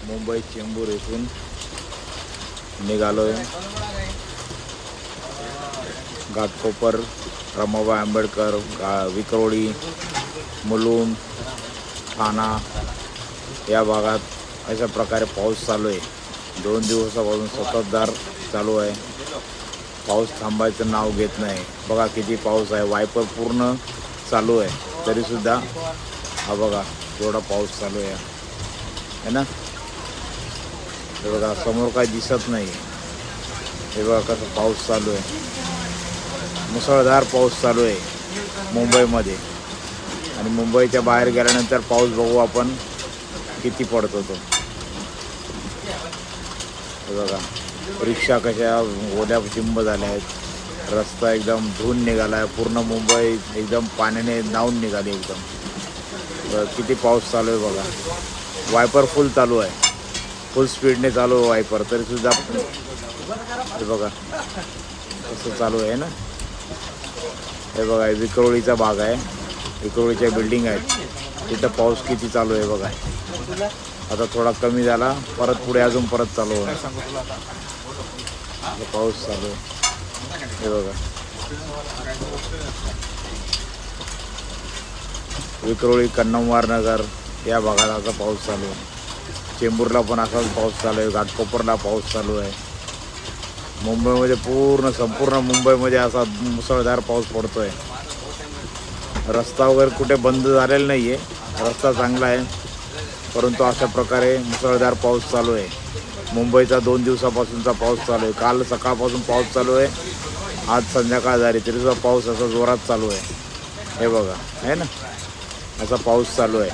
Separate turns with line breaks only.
मुंबई चेंबूर इथून निघालोय घाटकोपर, रमाबाई आंबेडकर, विक्रोळी, मुलुंड, ठाणा या भागात अशा प्रकारे पाऊस चालू आहे. 2 दिवसापासून संततधार चालू आहे. पाऊस थांबायचं नाव घेत नाही. बघा किती पाऊस आहे. वायपर पूर्ण चालू आहे तरीसुद्धा हा बघा एवढा पाऊस चालू आहे ना. हे बघा समोर काही दिसत नाही. हे बघा कसं पाऊस चालू आहे. मुसळधार पाऊस चालू आहे मुंबईमध्ये. आणि मुंबईच्या बाहेर गेल्यानंतर पाऊस बघू आपण किती पडतो तो. हे बघा रिक्षा कशा ओल्या चिंब झाल्या आहेत. रस्ता एकदम धुवून निघाला आहे. पूर्ण मुंबई एकदम पाण्याने न्हाऊन निघाली एकदम. किती पाऊस चालू आहे बघा. वायपर फुल चालू आहे. फुल स्पीडने चालू आहे वायपर तरीसुद्धा. हे बघा कसं चालू आहे ना. हे बघा विक्रोळीचा भाग आहे. विक्रोळीच्या बिल्डिंग आहेत. तिथं पाऊस किती चालू आहे बघा. आता थोडा कमी झाला. परत पुढे अजून परत चालू होणार. पाऊस चालू आहे. हे बघा विक्रोळी, कन्नमवार नगर या भागात आता पाऊस चालू आहे. चेंबूरला पण असाच पाऊस चालू आहे. घाटकोपरला पाऊस चालू आहे. मुंबईमध्ये संपूर्ण मुंबईमध्ये असा मुसळधार पाऊस पडतो आहे. रस्ता वगैरे कुठे बंद झालेला नाही आहे. रस्ता चांगला आहे परंतु अशा प्रकारे मुसळधार पाऊस चालू आहे. मुंबईचा 2 दिवसापासूनचा पाऊस चालू आहे. काल सकाळपासून पाऊस चालू आहे. आज संध्याकाळ झाली तरीसुद्धा पाऊस असा जोरात चालू आहे. हे बघा आहे ना असा पाऊस चालू आहे.